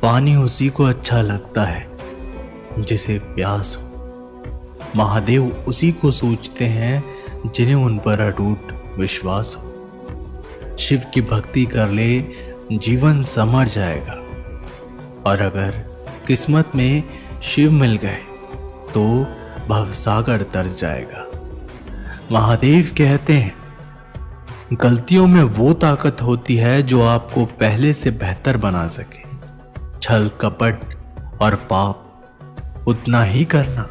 पानी उसी को अच्छा लगता है जिसे प्यास हो। महादेव उसी को सोचते हैं जिन्हें उन पर अटूट विश्वास हो। शिव की भक्ति कर ले जीवन संवर जाएगा, और अगर किस्मत में शिव मिल गए तो भवसागर तर जाएगा। महादेव कहते हैं, गलतियों में वो ताकत होती है जो आपको पहले से बेहतर बना सके। छल कपट और पाप उतना ही करना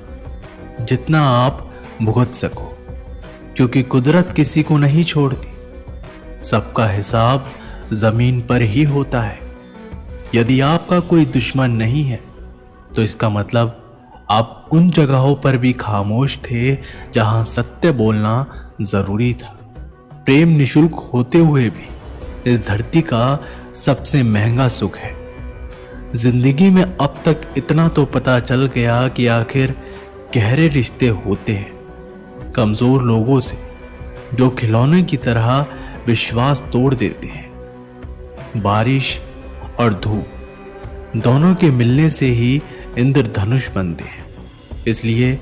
जितना आप भुगत सको, क्योंकि कुदरत किसी को नहीं छोड़ती। सबका हिसाब जमीन पर ही होता है। यदि आपका कोई दुश्मन नहीं है तो इसका मतलब आप उन जगहों पर भी खामोश थे जहां सत्य बोलना जरूरी था। प्रेम निशुल्क होते हुए भी इस धरती का सबसे महंगा सुख है। जिंदगी में अब तक इतना तो पता चल गया कि आखिर गहरे रिश्ते होते हैं कमजोर लोगों से, जो खिलौने की तरह विश्वास तोड़ देते हैं। बारिश और धूप दोनों के मिलने से ही इंद्रधनुष बनते हैं। इसलिए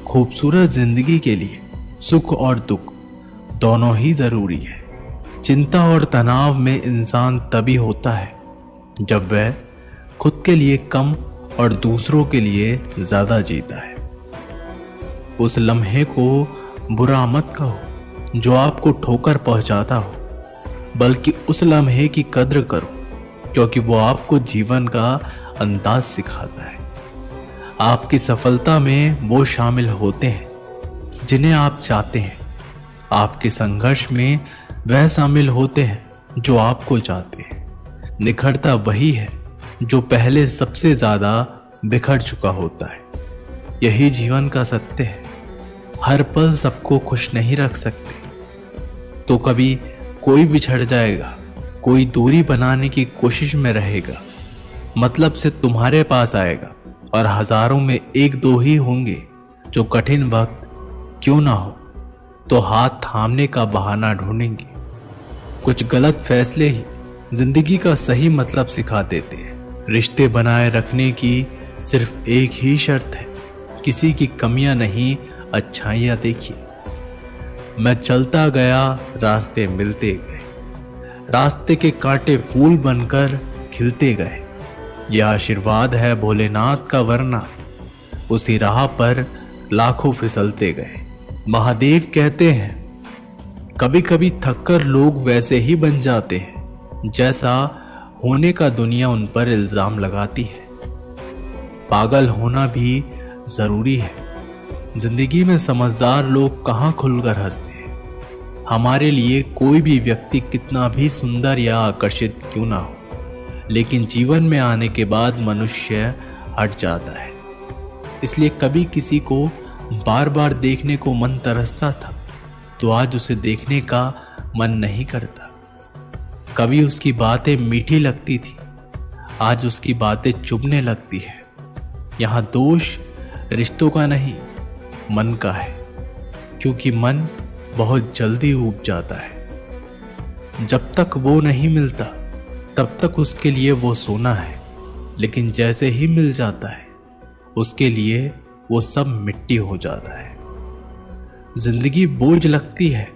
खूबसूरत जिंदगी के लिए सुख और दुख दोनों ही जरूरी है। चिंता और तनाव में इंसान तभी होता है जब वह खुद के लिए कम और दूसरों के लिए ज्यादा जीता है। उस लम्हे को बुरा मत कहो जो आपको ठोकर पहुंचाता हो, बल्कि उस लम्हे की कद्र करो क्योंकि वो आपको जीवन का अंदाज सिखाता है। आपकी सफलता में वो शामिल होते हैं जिन्हें आप चाहते हैं। आपके संघर्ष में वह शामिल होते हैं जो आपको चाहते हैं। निखरता वही है जो पहले सबसे ज्यादा बिखर चुका होता है। यही जीवन का सत्य है। हर पल सबको खुश नहीं रख सकते, तो कभी कोई बिछड़ जाएगा, कोई दूरी बनाने की कोशिश में रहेगा, मतलब से तुम्हारे पास आएगा, और हजारों में एक दो ही होंगे जो कठिन वक्त क्यों ना हो तो हाथ थामने का बहाना ढूंढेंगे। कुछ गलत फैसले ही जिंदगी का सही मतलब सिखा देते हैं। रिश्ते बनाए रखने की सिर्फ एक ही शर्त है, किसी की कमियां नहीं, अच्छाइयां देखिए। मैं चलता गया, रास्ते मिलते गए, रास्ते के कांटे फूल बनकर खिलते गए। यह आशीर्वाद है भोलेनाथ का, वरना उसी राह पर लाखों फिसलते गए। महादेव कहते हैं, कभी कभी थककर लोग वैसे ही बन जाते हैं जैसा होने का दुनिया उन पर इल्जाम लगाती है। पागल होना भी जरूरी है। जिंदगी में समझदार लोग कहाँ खुलकर हंसते हैं। हमारे लिए कोई भी व्यक्ति कितना भी सुंदर या आकर्षित क्यों ना हो, लेकिन जीवन में आने के बाद मनुष्य हट जाता है। इसलिए कभी किसी को बार बार देखने को मन तरसता था तो आज उसे देखने का मन नहीं करता। कभी उसकी बातें मीठी लगती थी, आज उसकी बातें चुभने लगती है। यहाँ दोष रिश्तों का नहीं, मन का है, क्योंकि मन बहुत जल्दी ऊब जाता है। जब तक वो नहीं मिलता तब तक उसके लिए वो सोना है, लेकिन जैसे ही मिल जाता है उसके लिए वो सब मिट्टी हो जाता है। जिंदगी बोझ लगती है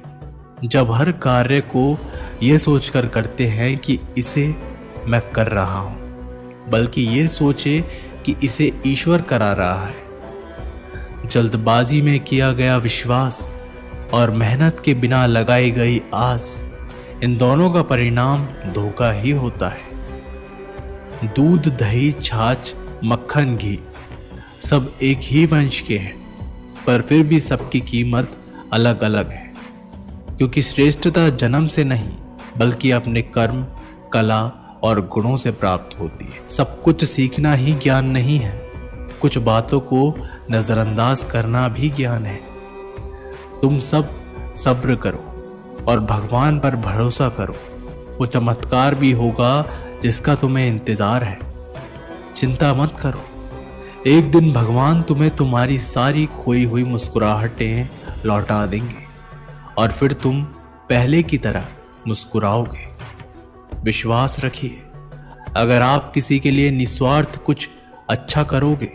जब हर कार्य को ये सोचकर करते हैं कि इसे मैं कर रहा हूं, बल्कि ये सोचे कि इसे ईश्वर करा रहा है। जल्दबाजी में किया गया विश्वास और मेहनत के बिना लगाई गई आस, इन दोनों का परिणाम धोखा ही होता है। दूध, दही, छाछ, मक्खन, घी सब एक ही वंश के हैं, पर फिर भी सबकी कीमत अलग अलग है, क्योंकि श्रेष्ठता जन्म से नहीं बल्कि अपने कर्म, कला और गुणों से प्राप्त होती है। सब कुछ सीखना ही ज्ञान नहीं है, कुछ बातों को नजरअंदाज करना भी ज्ञान है। तुम सब सब्र करो और भगवान पर भरोसा करो, वो चमत्कार भी होगा जिसका तुम्हें इंतजार है। चिंता मत करो, एक दिन भगवान तुम्हें तुम्हारी सारी खोई हुई मुस्कुराहटें लौटा देंगे और फिर तुम पहले की तरह मुस्कुराओगे। विश्वास रखिए, अगर आप किसी के लिए निस्वार्थ कुछ अच्छा करोगे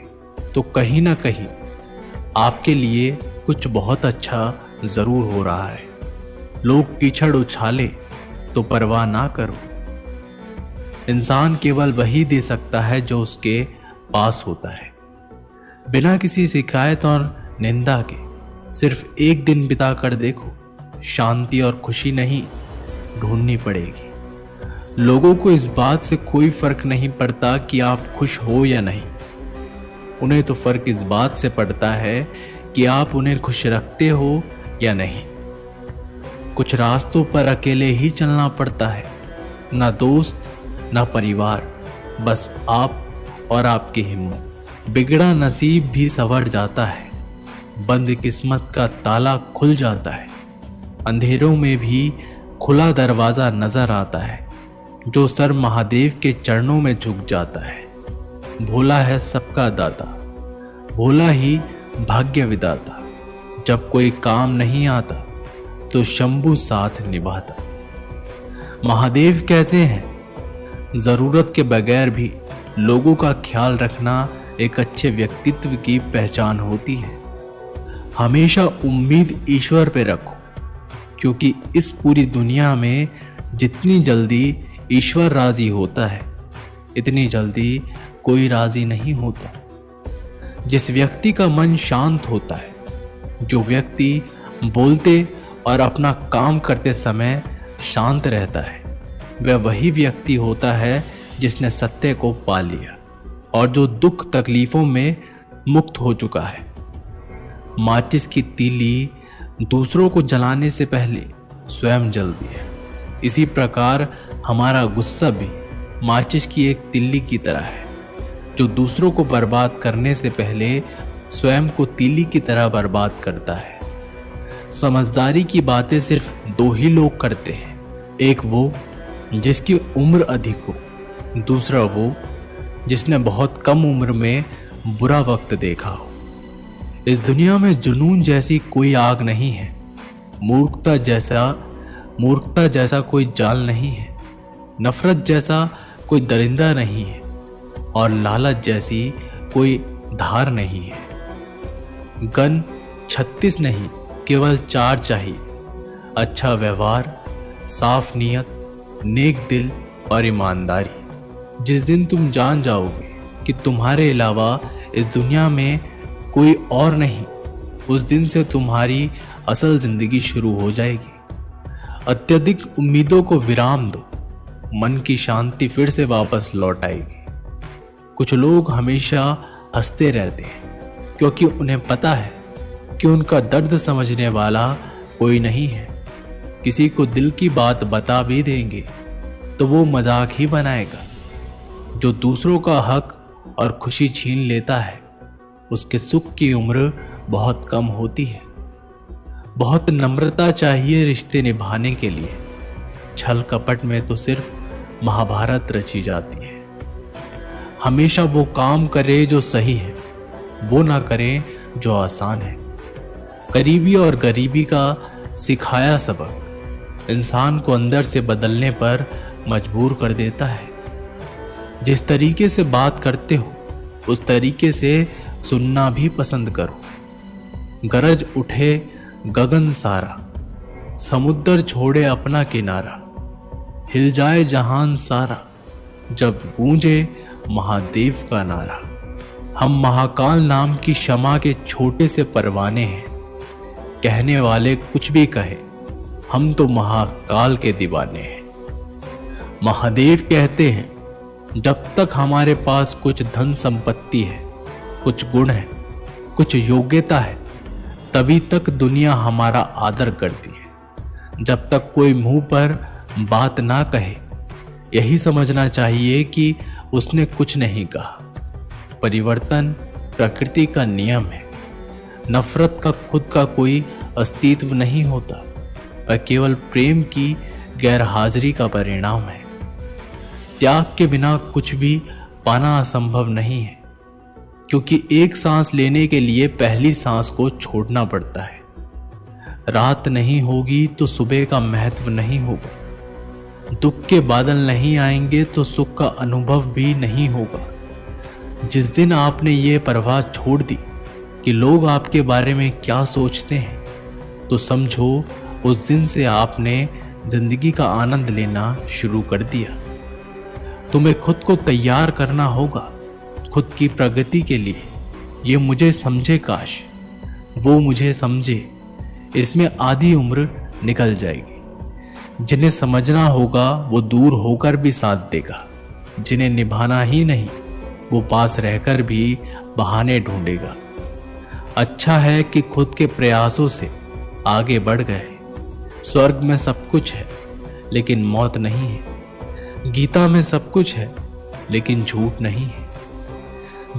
तो कहीं ना कहीं आपके लिए कुछ बहुत अच्छा जरूर हो रहा है। लोग कीचड़ उछाले तो परवाह ना करो। इंसान केवल वही दे सकता है जो उसके पास होता है। बिना किसी शिकायत और निंदा के सिर्फ एक दिन बिता कर देखो, शांति और खुशी नहीं ढूंढनी पड़ेगी। लोगों को इस बात से कोई फर्क नहीं पड़ता कि आप खुश हो या नहीं। उन्हें तो फर्क इस बात से पड़ता है कि आप उन्हें खुश रखते हो या नहीं। कुछ रास्तों पर अकेले ही चलना पड़ता है, ना दोस्त ना परिवार, बस आप और आपकी हिम्मत। बिगड़ा नसीब भी संवर जाता है, बंद किस्मत का ताला खुल जाता है। अंधेरों में भी खुला दरवाजा नजर आता है। जो सर महादेव के चरणों में झुक जाता है। भोला है सबका दाता, भोला ही भाग्य विधाता। जब कोई काम नहीं आता तो शंभू साथ निभाता। महादेव कहते हैं जरूरत के बगैर भी लोगों का ख्याल रखना एक अच्छे व्यक्तित्व की पहचान होती है। हमेशा उम्मीद ईश्वर पे रखो, क्योंकि इस पूरी दुनिया में जितनी जल्दी ईश्वर राजी होता है इतनी जल्दी कोई राजी नहीं होता। जिस व्यक्ति का मन शांत होता है, जो व्यक्ति बोलते और अपना काम करते समय शांत रहता है, वह वही व्यक्ति होता है जिसने सत्य को पा लिया और जो दुख तकलीफों में मुक्त हो चुका है। माचिस की तीली दूसरों को जलाने से पहले स्वयं जलती है। इसी प्रकार हमारा गुस्सा भी माचिस की एक तिल्ली की तरह है, जो दूसरों को बर्बाद करने से पहले स्वयं को तीली की तरह बर्बाद करता है। समझदारी की बातें सिर्फ दो ही लोग करते हैं, एक वो जिसकी उम्र अधिक हो, दूसरा वो जिसने बहुत कम उम्र में बुरा वक्त देखा हो। इस दुनिया में जुनून जैसी कोई आग नहीं है, मूर्खता जैसा कोई जाल नहीं है, नफरत जैसा कोई दरिंदा नहीं है और लालच जैसी कोई धार नहीं है। गन 36 नहीं, केवल 4 चाहिए। अच्छा व्यवहार, साफ नियत, नेक दिल और ईमानदारी। जिस दिन तुम जान जाओगे कि तुम्हारे अलावा इस दुनिया में कोई और नहीं, उस दिन से तुम्हारी असल जिंदगी शुरू हो जाएगी। अत्यधिक उम्मीदों को विराम दो, मन की शांति फिर से वापस लौट आएगी। कुछ लोग हमेशा हंसते रहते हैं क्योंकि उन्हें पता है कि उनका दर्द समझने वाला कोई नहीं है। किसी को दिल की बात बता भी देंगे तो वो मजाक ही बनाएगा। जो दूसरों का हक और खुशी छीन लेता है, उसके सुख की उम्र बहुत कम होती है। बहुत नम्रता चाहिए रिश्ते निभाने के लिए। छल कपट में तो सिर्फ महाभारत रची जाती है। हमेशा वो काम करे जो सही है, वो ना करे जो आसान है। करीबी और गरीबी का सिखाया सबक इंसान को अंदर से बदलने पर मजबूर कर देता है। जिस तरीके से बात करते हो उस तरीके से सुनना भी पसंद करो। गरज उठे गगन सारा, समुद्र छोड़े अपना किनारा, हिल जाए जहान सारा जब गूंजे महादेव का नारा। हम महाकाल नाम की क्षमा के छोटे से परवाने हैं। कहने वाले कुछ भी कहे, हम तो महाकाल के दीवाने हैं। महादेव कहते हैं जब तक हमारे पास कुछ धन संपत्ति है, कुछ गुण है, कुछ योग्यता है, तभी तक दुनिया हमारा आदर करती है। जब तक कोई मुंह पर बात ना कहे, यही समझना चाहिए कि उसने कुछ नहीं कहा। परिवर्तन प्रकृति का नियम है। नफरत का खुद का कोई अस्तित्व नहीं होता, वह केवल प्रेम की गैरहाजिरी का परिणाम है। त्याग के बिना कुछ भी पाना असंभव नहीं है, क्योंकि एक सांस लेने के लिए पहली सांस को छोड़ना पड़ता है। रात नहीं होगी तो सुबह का महत्व नहीं होगा। दुख के बादल नहीं आएंगे तो सुख का अनुभव भी नहीं होगा। जिस दिन आपने ये परवाह छोड़ दी कि लोग आपके बारे में क्या सोचते हैं, तो समझो उस दिन से आपने जिंदगी का आनंद लेना शुरू कर दिया। तुम्हें खुद को तैयार करना होगा खुद की प्रगति के लिए। ये मुझे समझे काश वो मुझे समझे, इसमें आधी उम्र निकल जाएगी। जिन्हें समझना होगा वो दूर होकर भी साथ देगा, जिन्हें निभाना ही नहीं वो पास रहकर भी बहाने ढूंढेगा। अच्छा है कि खुद के प्रयासों से आगे बढ़ गए। स्वर्ग में सब कुछ है लेकिन मौत नहीं है। गीता में सब कुछ है लेकिन झूठ नहीं है।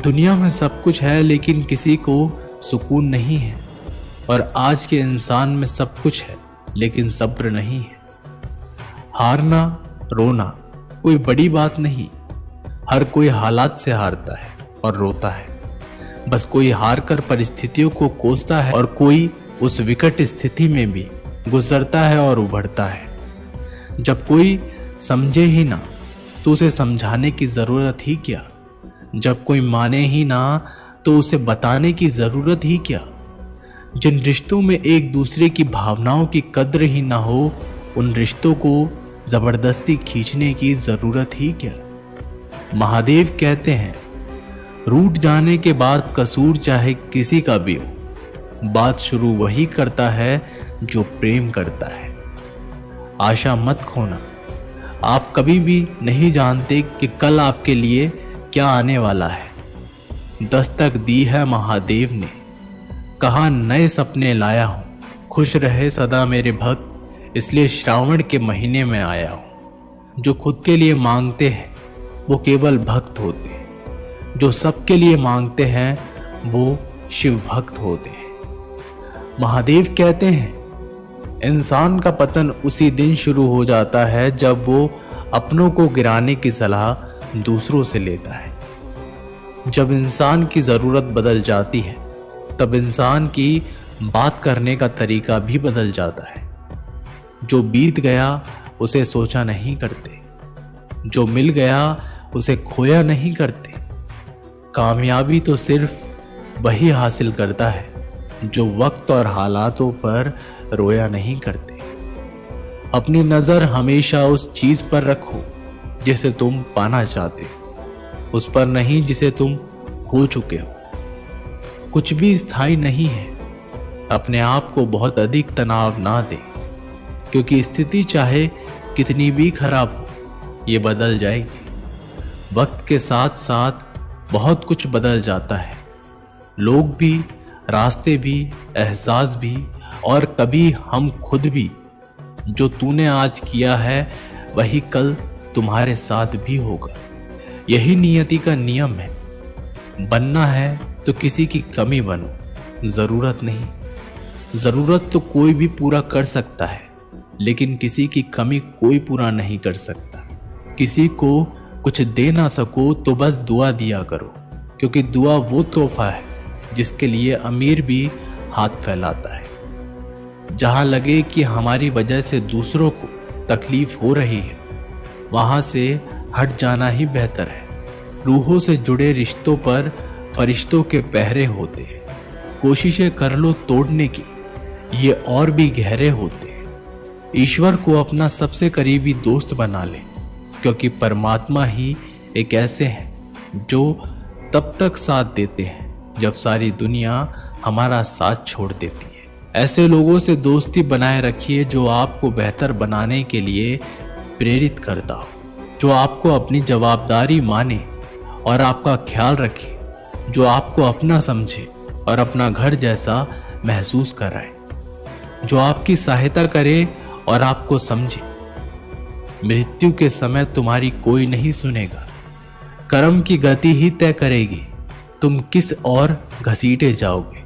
दुनिया में सब कुछ है लेकिन किसी को सुकून नहीं है। और आज के इंसान में सब कुछ है लेकिन सब्र नहीं है। हारना रोना कोई बड़ी बात नहीं। हर कोई हालात से हारता है और रोता है। बस कोई हार कर परिस्थितियों को कोसता है और कोई उस विकट स्थिति में भी गुजरता है और उभरता है। जब कोई समझे ही ना तो उसे समझाने की जरूरत ही क्या। जब कोई माने ही ना तो उसे बताने की जरूरत ही क्या। जिन रिश्तों में एक दूसरे की भावनाओं की कद्र ही ना हो, उन रिश्तों को जबरदस्ती खींचने की जरूरत ही क्या। महादेव कहते हैं, रूठ जाने के बाद कसूर चाहे किसी का भी हो, बात शुरू वही करता है जो प्रेम करता है। आशा मत खोना। आप कभी भी नहीं जानते कि कल आपके लिए क्या आने वाला है। दस्तक दी है महादेव ने, कहा नए सपने लाया हूं। खुश रहे सदा मेरे भक्त, इसलिए श्रावण के महीने में आया हूं। जो खुद के लिए मांगते हैं वो केवल भक्त होते हैं, जो सबके लिए मांगते हैं वो शिव भक्त होते हैं। महादेव कहते हैं, इंसान का पतन उसी दिन शुरू हो जाता है जब वो अपनों को गिराने की सलाह दूसरों से लेता है। जब इंसान की जरूरत बदल जाती है तब इंसान की बात करने का तरीका भी बदल जाता है। जो बीत गया उसे सोचा नहीं करते, जो मिल गया उसे खोया नहीं करते। कामयाबी तो सिर्फ वही हासिल करता है जो वक्त और हालातों पर रोया नहीं करते। अपनी नजर हमेशा उस चीज पर रखो जिसे तुम पाना चाहते हो, उस पर नहीं जिसे तुम खो चुके हो। कुछ भी स्थायी नहीं है। अपने आप को बहुत अधिक तनाव ना दे, क्योंकि स्थिति चाहे कितनी भी खराब हो ये बदल जाएगी। वक्त के साथ साथ बहुत कुछ बदल जाता है। लोग भी, रास्ते भी, एहसास भी और कभी हम खुद भी। जो तूने आज किया है वही कल तुम्हारे साथ भी होगा। यही नियति का नियम है। बनना है तो किसी की कमी बनो, जरूरत नहीं। जरूरत तो कोई भी पूरा कर सकता है, लेकिन किसी की कमी कोई पूरा नहीं कर सकता। किसी को कुछ दे ना सको तो बस दुआ दिया करो, क्योंकि दुआ वो तोहफा है जिसके लिए अमीर भी हाथ फैलाता है। जहां लगे कि हमारी वजह से दूसरों को तकलीफ हो रही है, वहां से हट जाना ही बेहतर है। रूहों से जुड़े रिश्तों पर फरिश्तों के पहरे होते हैं। कोशिशें कर लो तोड़ने की, ये और भी गहरे होते हैं। ईश्वर को अपना सबसे करीबी दोस्त बना ले, क्योंकि परमात्मा ही एक ऐसे हैं जो तब तक साथ देते हैं जब सारी दुनिया हमारा साथ छोड़ देती है। ऐसे लोगों से दोस्ती बनाए रखिए जो आपको बेहतर बनाने के लिए प्रेरित करता हो, जो आपको अपनी जवाबदारी माने और आपका ख्याल रखे, जो आपको अपना समझे और अपना घर जैसा महसूस कराए, जो आपकी सहायता करे और आपको समझे। मृत्यु के समय तुम्हारी कोई नहीं सुनेगा। कर्म की गति ही तय करेगी तुम किस ओर घसीटे जाओगे।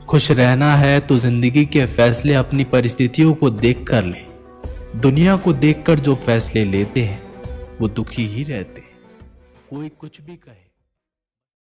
खुश रहना है तो जिंदगी के फैसले अपनी परिस्थितियों को देख कर लें। दुनिया को देखकर जो फैसले लेते हैं वो दुखी ही रहते हैं। कोई कुछ भी कहे।